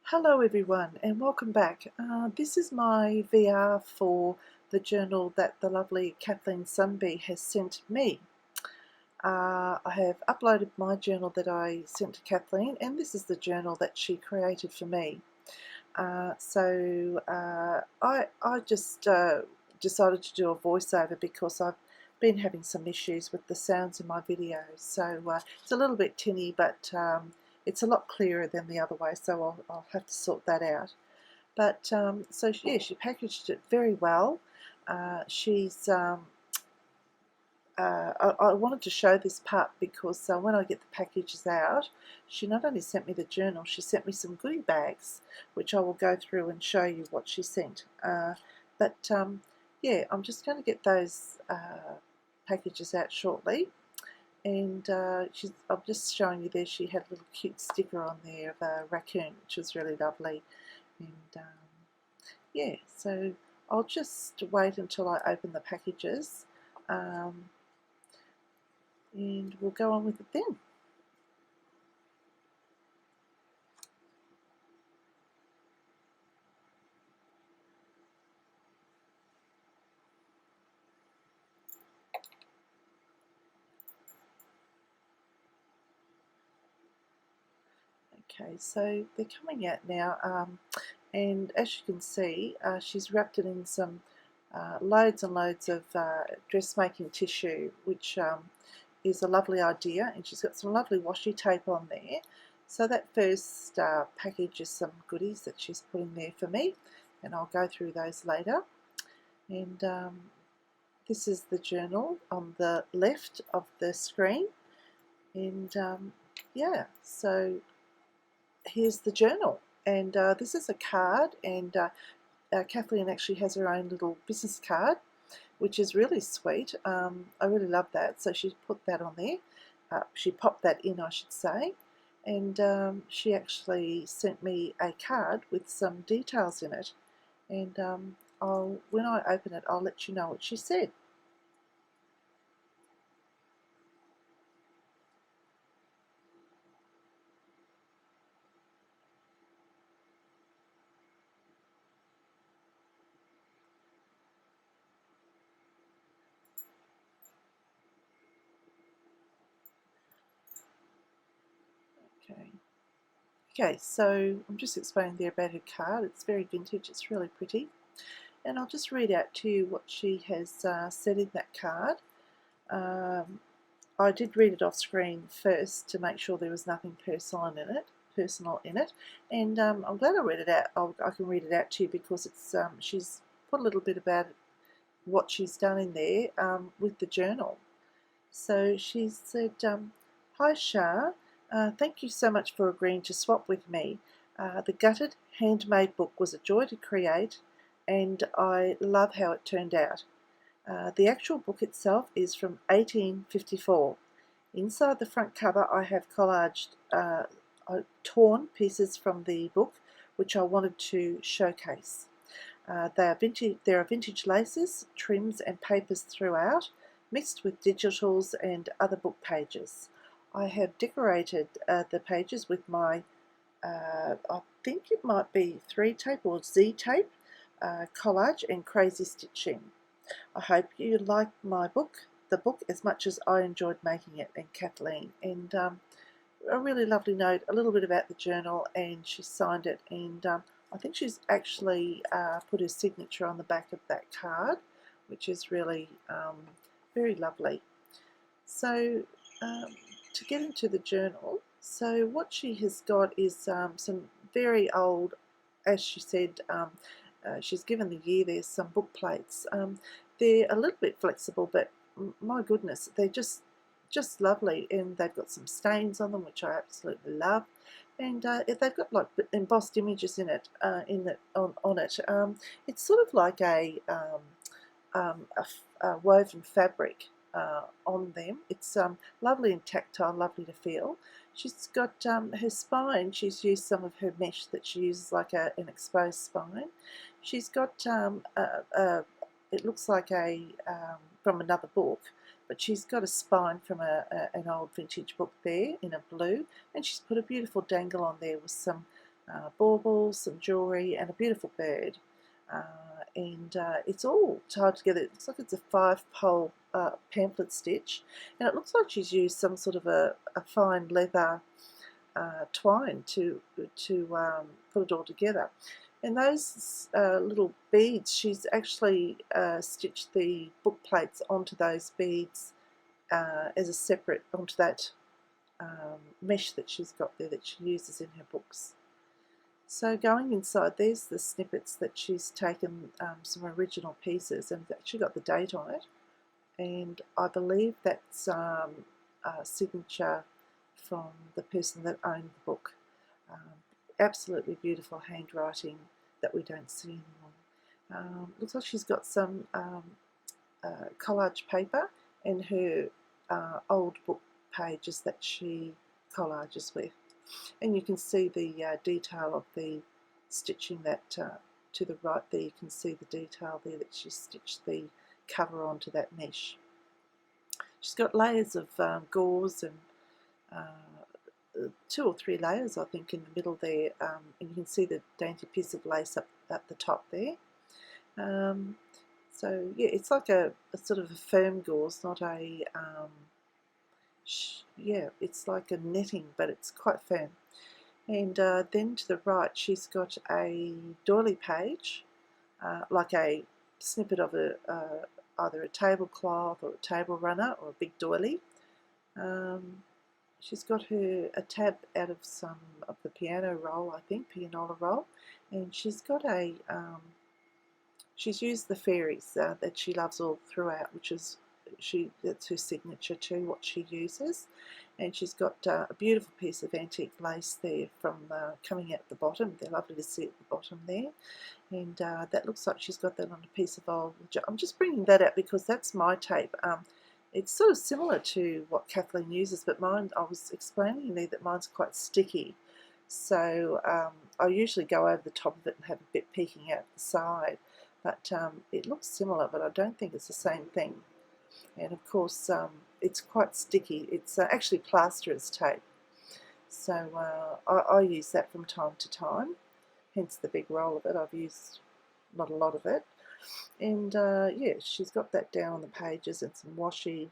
Hello everyone and welcome back. This is my VR for the journal that the lovely Kathleen Sundby has sent me. I have uploaded my journal that I sent to Kathleen, and this is the journal that she created for me. I just decided to do a voiceover because I've been having some issues with the sounds in my videos. So it's a little bit tinny, but it's a lot clearer than the other way, so I'll have to sort that out. But she packaged it very well. She's I wanted to show this part because when I get the packages out, she not only sent me the journal, she sent me some goodie bags, which I will go through and show you what she sent. Yeah, I'm just going to get those packages out shortly. And I'm just showing you there, she had a little cute sticker on there of a raccoon, which was really lovely. And yeah, so I'll just wait until I open the packages. And we'll go on with it then. Okay, so they're coming out now, and as you can see, she's wrapped it in some loads and loads of dressmaking tissue, which is a lovely idea, and she's got some lovely washi tape on there. So that first package is some goodies that she's put in there for me, and I'll go through those later. And this is the journal on the left of the screen, and yeah, so here's the journal, and this is a card, and Kathleen actually has her own little business card, which is really sweet. I really love that, so she put that on there. She popped that in, I should say, and she actually sent me a card with some details in it, and when I open it, I'll let you know what she said. Okay, so I'm just explaining there about her card. It's very vintage, it's really pretty. And I'll just read out to you what she has said in that card. I did read it off screen first to make sure there was nothing personal in it, and I'm glad I read it out. I can read it out to you because it's she's put a little bit about what she's done in there with the journal. So she said, "Hi Shah, thank you so much for agreeing to swap with me. The gutted handmade book was a joy to create, and I love how it turned out. The actual book itself is from 1854. Inside the front cover I have collaged torn pieces from the book which I wanted to showcase. There are vintage laces, trims and papers throughout, mixed with digitals and other book pages. I have decorated the pages with my, I think it might be 3 tape or Z tape, collage and crazy stitching. I hope you like the book as much as I enjoyed making it." And Kathleen, and a really lovely note, a little bit about the journal, and she signed it, and I think she's actually put her signature on the back of that card, which is really very lovely. So to get into the journal, so what she has got is some very old, as she said, she's given the year, there's some book plates. They're a little bit flexible, but my goodness, they're just lovely, and they've got some stains on them, which I absolutely love. And they've got like embossed images in it, on it. It's sort of like a woven fabric on them. It's lovely and tactile, lovely to feel. She's got her spine, she's used some of her mesh that she uses like an exposed spine. She's got it looks like from another book, but she's got a spine from an old vintage book there in a blue, and she's put a beautiful dangle on there with some baubles, some jewellery, and a beautiful bird. And it's all tied together. It looks like it's a 5-pole pamphlet stitch, and it looks like she's used some sort of a fine leather twine to put it all together. And those little beads, she's actually stitched the book plates onto those beads as a separate, onto that mesh that she's got there that she uses in her books. So going inside, there's the snippets that she's taken some original pieces, and it's actually got the date on it. And I believe that's a signature from the person that owned the book. Absolutely beautiful handwriting that we don't see anymore. Looks like she's got some collage paper and her old book pages that she collages with. And you can see the detail of the stitching that to the right there. You can see the detail there that she stitched the cover onto that mesh. She's got layers of gauze and 2 or 3 layers, I think, in the middle there, and you can see the dainty piece of lace up at the top there. So yeah, it's like a sort of a firm gauze, not a yeah, it's like a netting, but it's quite firm. And then to the right, she's got a doily page, like a snippet of either a tablecloth or a table runner or a big doily. She's got a tab out of some of the piano roll, I think, pianola roll, and she's got she's used the fairies that she loves all throughout, which is that's her signature too, what she uses. And she's got a beautiful piece of antique lace there from coming out the bottom. They're lovely to see at the bottom there. And that looks like she's got that on a piece of old. I'm just bringing that out because that's my tape. It's sort of similar to what Kathleen uses, but mine, I was explaining there that mine's quite sticky. So I usually go over the top of it and have a bit peeking out the side. But it looks similar, but I don't think it's the same thing. And of course, it's quite sticky. It's actually plasterer's tape. So I use that from time to time, hence the big roll of it. I've used not a lot of it. And yeah, she's got that down on the pages and some washi.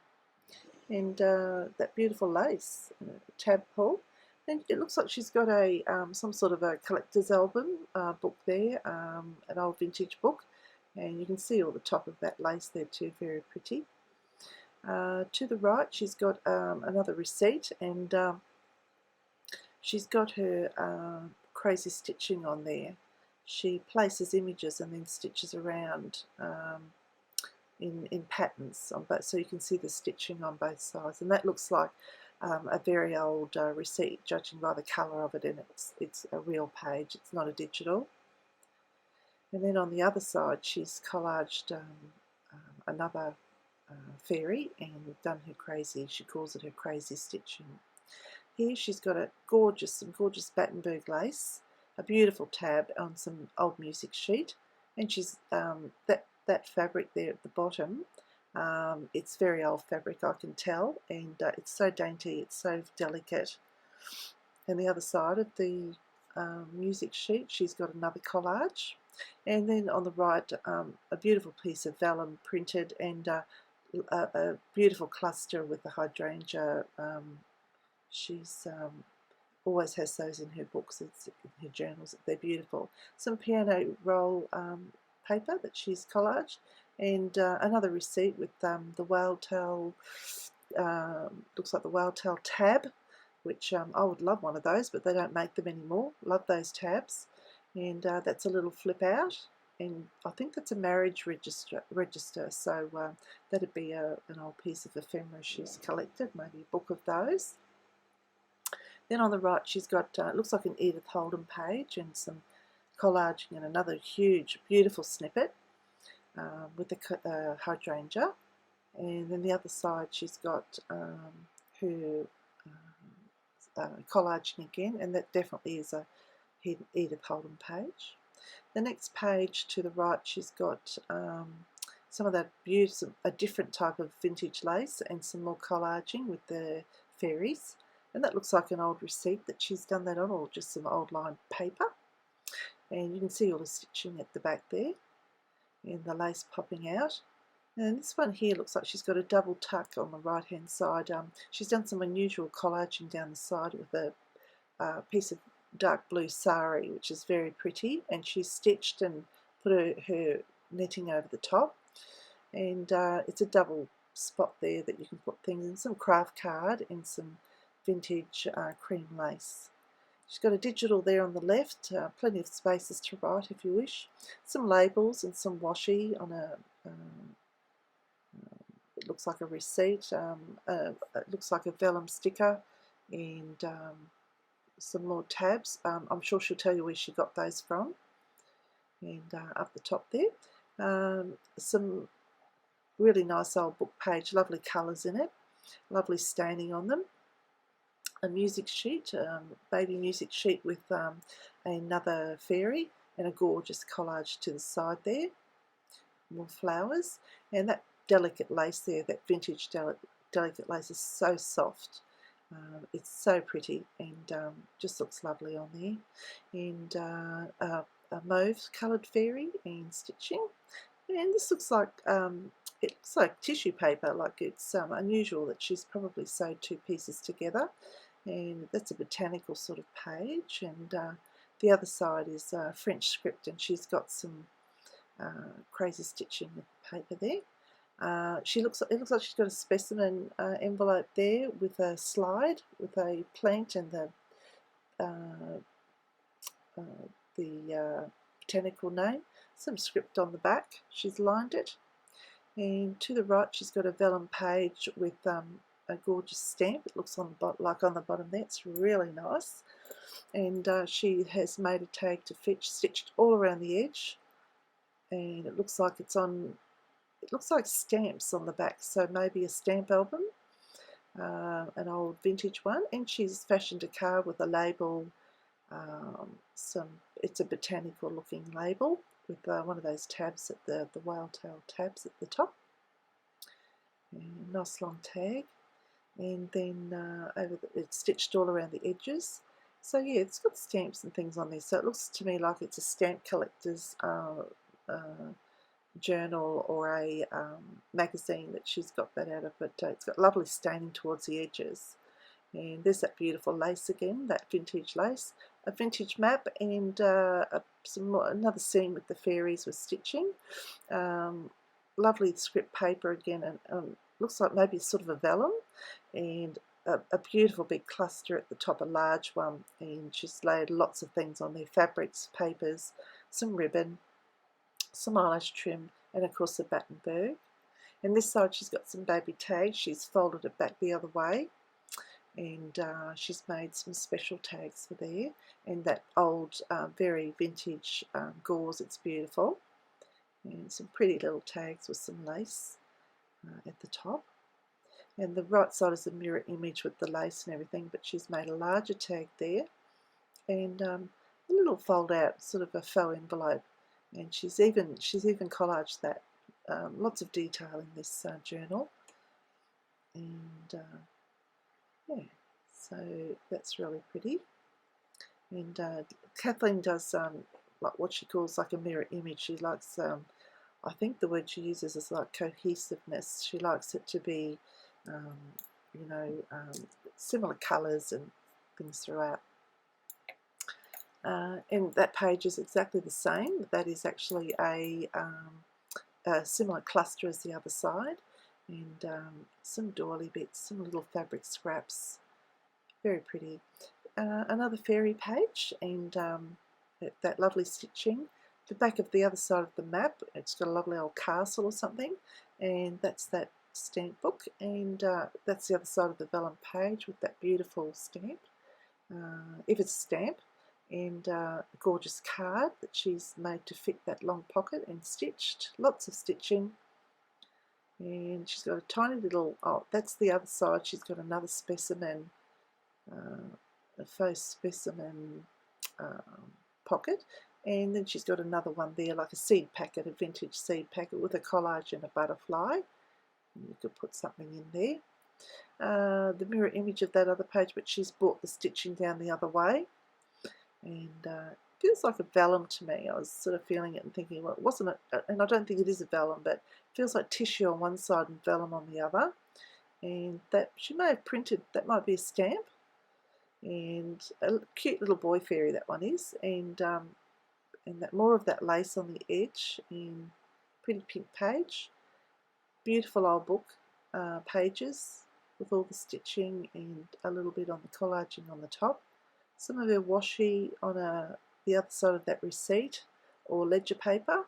And that beautiful lace, tab pull. And it looks like she's got a some sort of a collector's album book there, an old vintage book. And you can see all the top of that lace there too, very pretty. To the right, she's got another receipt, and she's got her crazy stitching on there. She places images and then stitches around in patterns on both, so you can see the stitching on both sides. And that looks like a very old receipt, judging by the colour of it, and it's a real page. It's not a digital. And then on the other side, she's collaged another fairy and done her crazy, she calls it her crazy stitching. Here she's got some gorgeous Battenberg lace, a beautiful tab on some old music sheet, and she's that fabric there at the bottom, it's very old fabric, I can tell, and it's so dainty, it's so delicate. And the other side of the music sheet, she's got another collage. And then on the right, a beautiful piece of vellum printed, and a beautiful cluster with the hydrangea. She's always has those in her books, it's in her journals. They're beautiful. Some piano roll paper that she's collaged, and another receipt with the whale tail, looks like the whale tail tab, which I would love one of those, but they don't make them anymore. Love those tabs. And that's a little flip out, and I think that's a marriage register, so that'd be an old piece of ephemera she's collected, maybe a book of those. Then on the right, she's got, it looks like an Edith Holden page and some collaging, and another huge, beautiful snippet with the hydrangea. And then the other side, she's got her collaging again, and that definitely is a Edith Holden page. The next page to the right, she's got some of that beautiful, a different type of vintage lace and some more collaging with the fairies. And that looks like an old receipt that she's done that on, or just some old lined paper. And you can see all the stitching at the back there, and the lace popping out. And this one here looks like she's got a double tuck on the right hand side. She's done some unusual collaging down the side with a piece of dark blue sari, which is very pretty, and she's stitched and put her netting over the top, and it's a double spot there that you can put things in, some craft card and some vintage cream lace. She's got a digital there on the left, plenty of spaces to write if you wish, some labels and some washi on a it looks like a receipt, it looks like a vellum sticker, and some more tabs. I'm sure she'll tell you where she got those from. And up the top there, some really nice old book page, lovely colours in it, lovely staining on them. A music sheet, baby music sheet with another fairy, and a gorgeous collage to the side there. More flowers, and that delicate lace there, that vintage delicate lace is so soft. It's so pretty, and just looks lovely on there. And a mauve coloured fairy and stitching, and this looks like it looks like tissue paper. Like it's unusual that she's probably sewed two pieces together, and that's a botanical sort of page. And the other side is French script, and she's got some crazy stitching with the paper there. It looks like she's got a specimen envelope there with a slide with a plant and the botanical name, some script on the back. She's lined it, and to the right she's got a vellum page with a gorgeous stamp. It looks like on the bottom there. It's really nice, and she has made a tag to fetch stitched all around the edge, and it looks like it's on. It looks like stamps on the back, so maybe a stamp album, an old vintage one. And she's fashioned a card with a label. It's a botanical looking label with one of those tabs at the whale tail tabs at the top. And nice long tag, and then it's stitched all around the edges. So yeah, it's got stamps and things on there. So it looks to me like it's a stamp collector's journal or a magazine that she's got that out of. But it's got lovely staining towards the edges, and there's that beautiful lace again, that vintage lace, a vintage map, and another scene with the fairies with stitching. Lovely script paper again, and looks like maybe sort of a vellum, and a beautiful big cluster at the top, a large one, and she's laid lots of things on there, fabrics, papers, some ribbon, some eyelash trim, and of course the Battenberg. And this side she's got some baby tags. She's folded it back the other way, and she's made some special tags for there, and that old very vintage gauze. It's beautiful, and some pretty little tags with some lace at the top. And the right side is a mirror image with the lace and everything, but she's made a larger tag there, and a little fold out sort of a faux envelope. And she's even collaged that. Lots of detail in this journal, and yeah, so that's really pretty. And Kathleen does like what she calls like a mirror image. She likes, I think the word she uses is like cohesiveness. She likes it to be, similar colours and things throughout. And that page is exactly the same. That is actually a similar cluster as the other side, and some doily bits, some little fabric scraps, very pretty. Another fairy page, and that lovely stitching. The back of the other side of the map, it's got a lovely old castle or something, and that's that stamp book, and that's the other side of the vellum page with that beautiful stamp, if it's a stamp, and a gorgeous card that she's made to fit that long pocket and stitched, lots of stitching. And she's got a tiny little, that's the other side, she's got another specimen, a faux specimen pocket, and then she's got another one there like a seed packet, a vintage seed packet with a collage and a butterfly. And you could put something in there. the mirror image of that other page, but she's brought the stitching down the other way, and feels like a vellum to me. I was sort of feeling it and thinking, well, it wasn't it, and I don't think it is a vellum, but it feels like tissue on one side and vellum on the other. And that she may have printed, that might be a stamp, and a cute little boy fairy that one is, and that more of that lace on the edge, and pretty pink page. Beautiful old book pages with all the stitching and a little bit on the collaging on the top. Some of her washi on the other side of that receipt or ledger paper.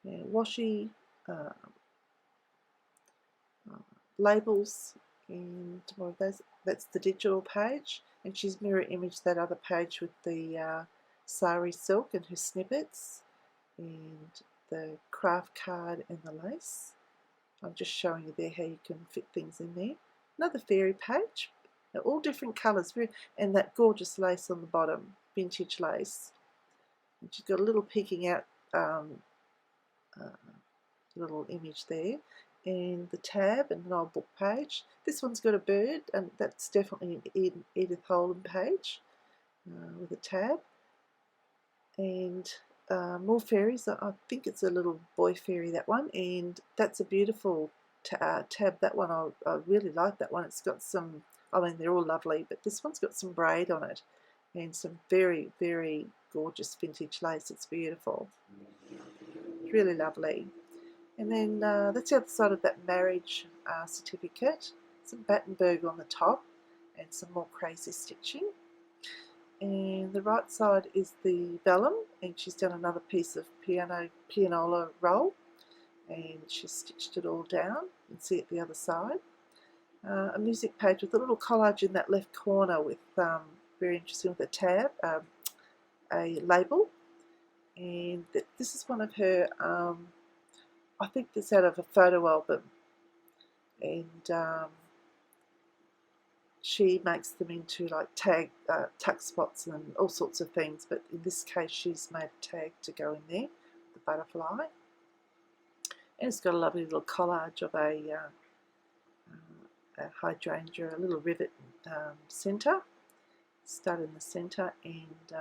Yeah, washi labels, and more of those. That's the digital page, and she's mirror imaged that other page with the sari silk and her snippets, and the craft card and the lace. I'm just showing you there how you can fit things in there. Another fairy page. They're all different colours, and that gorgeous lace on the bottom, vintage lace. And she's got a little peeking out little image there, and the tab and an old book page. This one's got a bird, and that's definitely an Edith Holland page with a tab. And more fairies. I think it's a little boy fairy, that one, and that's a beautiful tab. That one, I really like that one. It's got some, I mean, they're all lovely, but this one's got some braid on it and some very, very gorgeous vintage lace. It's beautiful. It's really lovely. And then that's the other side of that marriage certificate. Some Battenberg on the top and some more crazy stitching. And the right side is the vellum, and she's done another piece of pianola roll, and she's stitched it all down. You can see it the other side. A music page with a little collage in that left corner with very interesting, with a tab, a label, and this is one of her. I think this out of a photo album, and she makes them into like tuck spots and all sorts of things, but in this case she's made a tag to go in there, the butterfly. And it's got a lovely little collage of a hydrangea, a little rivet centre, stud in the centre, and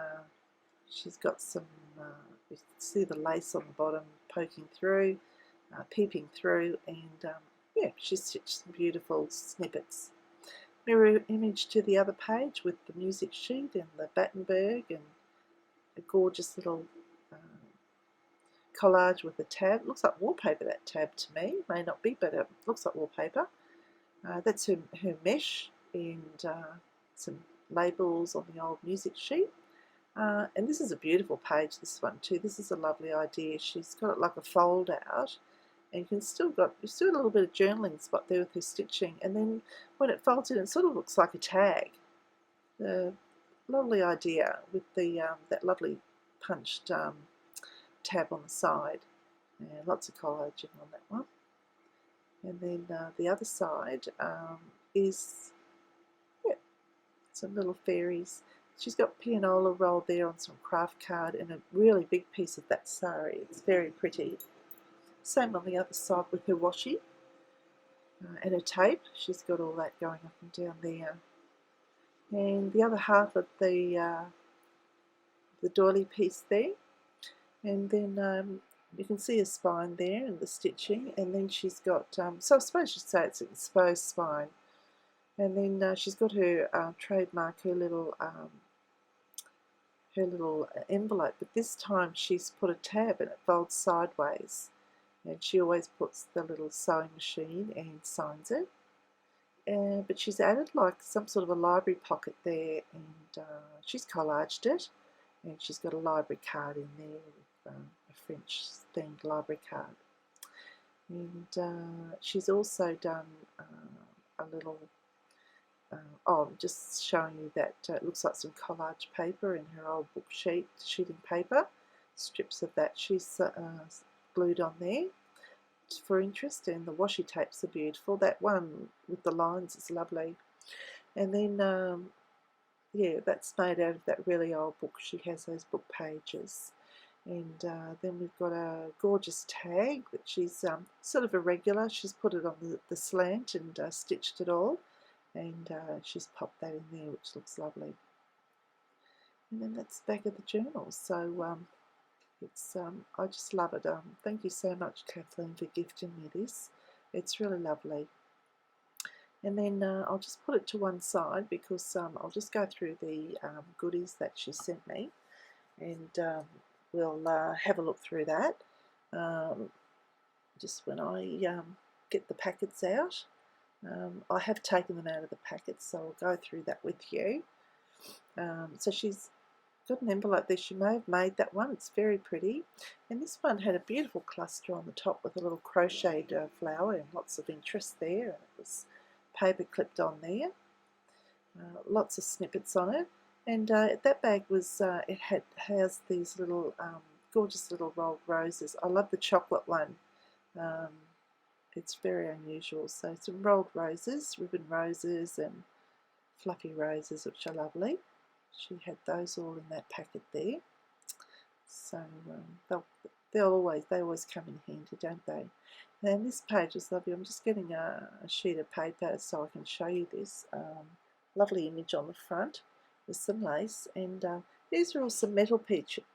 she's got some, you can see the lace on the bottom poking through, peeping through, and yeah, she's stitched some beautiful snippets. Mirror image to the other page with the music sheet and the Battenberg, and a gorgeous little collage with a tab. Looks like wallpaper, that tab to me. May not be, but it looks like wallpaper. That's her mesh, and some labels on the old music sheet. And this is a beautiful page, this one too. This is a lovely idea. She's got it like a fold out, and you can still got a little bit of journaling spot there with her stitching, and then when it folds in, it sort of looks like a tag. Lovely idea with the that lovely punched tab on the side, and lots of collaging on that one. And then the other side is some little fairies. She's got pianola rolled there on some craft card and a really big piece of that sari. It's very pretty. Same on the other side with her washi and her tape. She's got all that going up and down there. And the other half of the doily piece there. And then you can see a spine there and the stitching. And then she's got, so I suppose you'd say it's an exposed spine. And then she's got her trademark, her little envelope. But this time she's put a tab and it folds sideways. And she always puts the little sewing machine and signs it. But she's added like some sort of a library pocket there, and she's collaged it, and she's got a library card in there with a French themed library card. And she's also done a little, just showing you that it looks like some collage paper in her old book sheeting paper. Strips of that she's glued on there for interest, and the washi tapes are beautiful. That one with the lines is lovely. And then yeah, that's made out of that really old book. She has those book pages, And then we've got a gorgeous tag that she's sort of irregular. She's put it on the slant and stitched it all, and she's popped that in there, which looks lovely. And then that's the back of the journal. So it's I just love it. Thank you so much, Kathleen, for gifting me this. It's really lovely. And then I'll just put it to one side because I'll just go through the goodies that she sent me, and we'll have a look through that just when I get the packets out. I have taken them out of the packets, so I'll go through that with you. So she's got an envelope there. She may have made that one. It's very pretty. And this one had a beautiful cluster on the top with a little crocheted flower and lots of interest there. And it was paper clipped on there. Lots of snippets on it. And that bag was, it has these little gorgeous little rolled roses. I love the chocolate one. It's very unusual. So some rolled roses, ribbon roses and fluffy roses, which are lovely. She had those all in that packet there. So they always come in handy, don't they? And this page is lovely. I'm just getting a sheet of paper so I can show you this. Lovely image on the front with some lace, and these are all some metal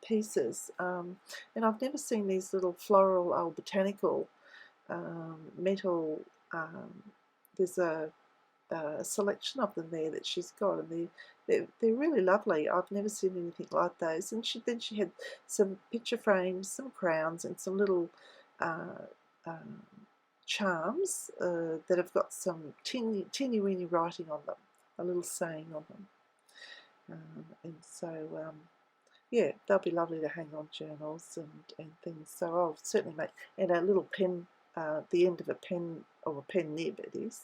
pieces. And I've never seen these little floral old botanical metal. There's a selection of them there that she's got, and they're really lovely. I've never seen anything like those. And then she had some picture frames, some crowns, and some little charms that have got some teeny weeny writing on them, a little saying on them. And so yeah, they'll be lovely to hang on journals and things. So I'll certainly make, and a little pen, the end of a pen, or a pen nib it is.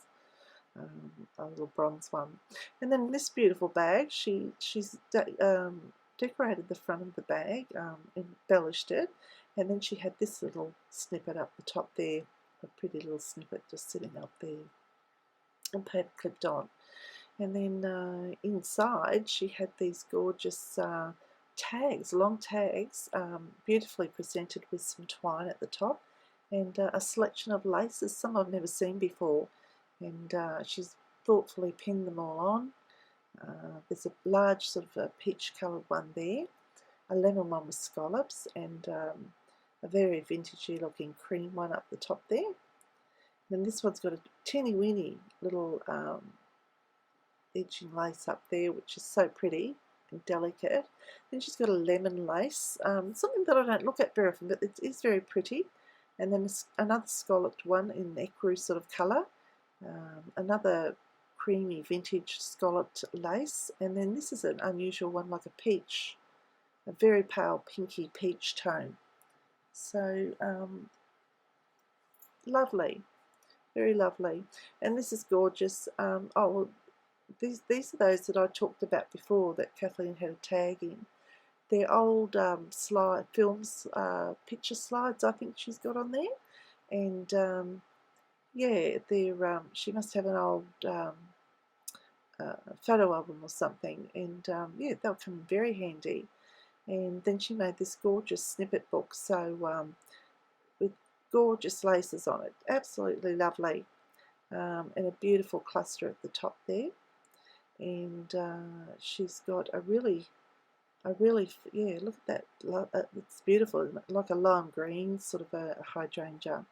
A little bronze one. And then this beautiful bag, she's decorated the front of the bag, embellished it, and then she had this little snippet up the top there, a pretty little snippet just sitting up there and paper clipped on. And then inside she had these gorgeous tags, long tags, beautifully presented with some twine at the top, and a selection of laces, some I've never seen before. And she's thoughtfully pinned them all on. There's a large sort of a peach coloured one there, a lemon one with scallops, and a very vintagey looking cream one up the top there. And this one's got a teeny weeny little edging lace up there, which is so pretty and delicate. Then she's got a lemon lace, something that I don't look at very often, but it is very pretty. And then another scalloped one in ecru sort of colour. Another creamy vintage scalloped lace, and then this is an unusual one like a peach, a very pale pinky peach tone. So lovely, very lovely. And this is gorgeous. Oh well, these are those that I talked about before that Kathleen had a tag in. They're old films, picture slides I think she's got on there, and yeah, they're she must have an old photo album or something, and yeah, they'll come in very handy. And then she made this gorgeous snippet book, so with gorgeous laces on it, absolutely lovely, and a beautiful cluster at the top there. And she's got a really, yeah, look at that, it's beautiful, like a lime green, sort of a hydrangea.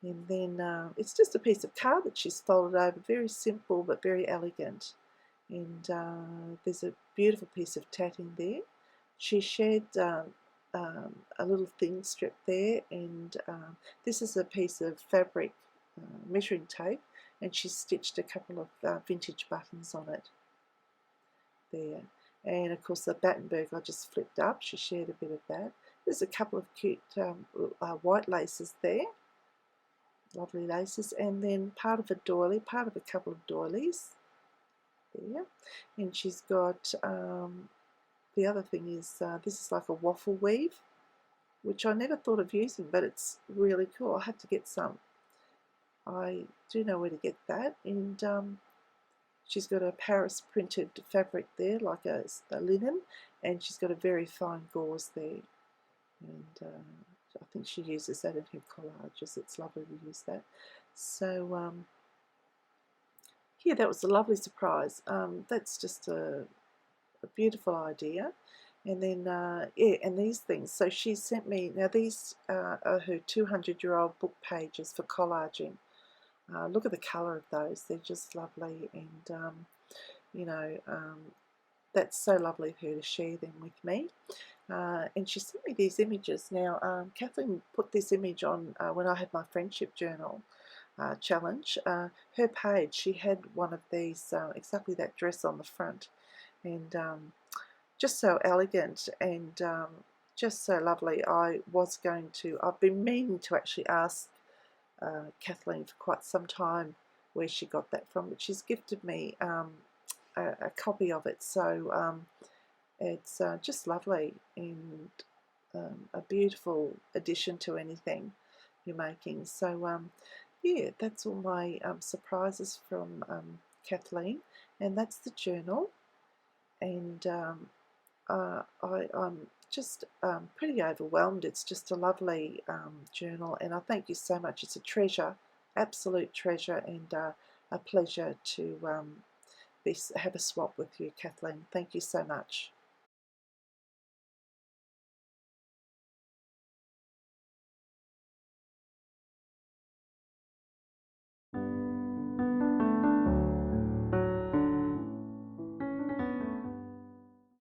And then it's just a piece of card that she's folded over, very simple but very elegant. And there's a beautiful piece of tatting there. She shared a little thin strip there, and this is a piece of fabric measuring tape, and she stitched a couple of vintage buttons on it there. And of course the Battenberg I just flipped up, she shared a bit of that. There's a couple of cute white laces there. Lovely laces, and then part of a doily, part of a couple of doilies there. And she's got the other thing is this is like a waffle weave, which I never thought of using, but it's really cool. I'll have to get some. I do know where to get that. And she's got a Paris printed fabric there, like a linen, and she's got a very fine gauze there. and I think she uses that in her collages. It's lovely to use that. So yeah, that was a lovely surprise. That's just a beautiful idea. And then yeah, and these things, so she sent me, now these are her 200-year-old book pages for collaging. Look at the colour of those, they're just lovely. And you know, that's so lovely of her to share them with me. And she sent me these images. Now Kathleen put this image on when I had my friendship journal challenge. Her page, she had one of these, exactly that dress on the front, and just so elegant and just so lovely. I've been meaning to actually ask Kathleen for quite some time where she got that from, but she's gifted me a copy of it. So it's just lovely, and a beautiful addition to anything you're making. So yeah, that's all my surprises from Kathleen, and that's the journal. And I'm just pretty overwhelmed. It's just a lovely journal, and I thank you so much. It's a treasure, absolute treasure, and a pleasure to have a swap with you, Kathleen. Thank you so much.